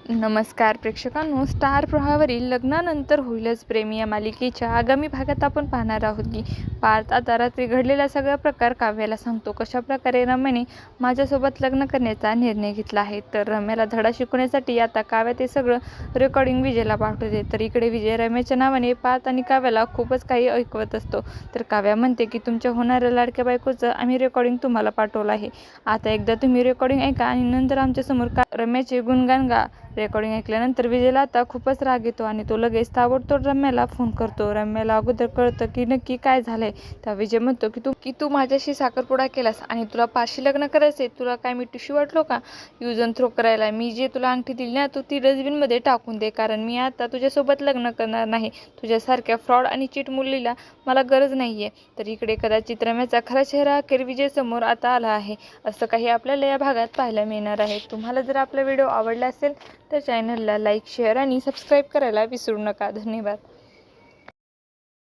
नमस्कार प्रेक्षकांनो, स्टार प्रवाहावरील लग्नानंतर होईलच प्रेम या मालिकेच्या आगामी भागात आपण पाहणार आहोत की पार्थ आता रात्री घडलेला सगळा प्रकार काव्याला सांगतो. कशाप्रकारे रम्याने माझ्यासोबत लग्न करण्याचा निर्णय घेतला आहे. तर रम्याला धडा शिकवण्यासाठी आता काव्या ते सगळं रेकॉर्डिंग विजयला पाठवते. तर इकडे विजय रम्याच्या नावाने पार्थ आणि काव्याला खूपच काही ऐकवत असतो. तर काव्या म्हणते की तुमच्या होणाऱ्या लाडक्या बायकोचं आम्ही रेकॉर्डिंग तुम्हाला पाठवलं आहे. आता एकदा तुम्ही रेकॉर्डिंग ऐका आणि नंतर आमच्यासमोर रम्याचे गुणगान गा. रेकॉर्डिंग ऐकल्यानंतर विजयला आता खूपच राग येतो आणि तो लगेच ताबडतोब रम्याला फोन करतो. रम्याला अगोदर कळतं की नक्की काय झालंय. तेव्हा विजय म्हणतो की तू माझ्याशी साखरपुडा केलास आणि तुला पारशी लग्न करायचंय. तुला काय मी टिश्यू वाटलो का यूज अँड थ्रो करायला? मी जे तुला अंगठी दिली ना, तू ती डस्टबिनमध्ये टाकून दे, कारण मी आता तुझ्यासोबत लग्न करणार नाही. तुझ्यासारख्या फ्रॉड आणि चीट मुलीला मला गरज नाहीये. तर इकडे कदाचित रम्याचा खरा चेहरा अखेर विजय समोर आता आला आहे. असं काही आपल्याला या भागात पाहायला मिळणार आहे. तुम्हाला जर आपला व्हिडिओ आवडला असेल तर चॅनलला लाईक, शेअर आणि सबस्क्राईब करायला विसरू नका. धन्यवाद.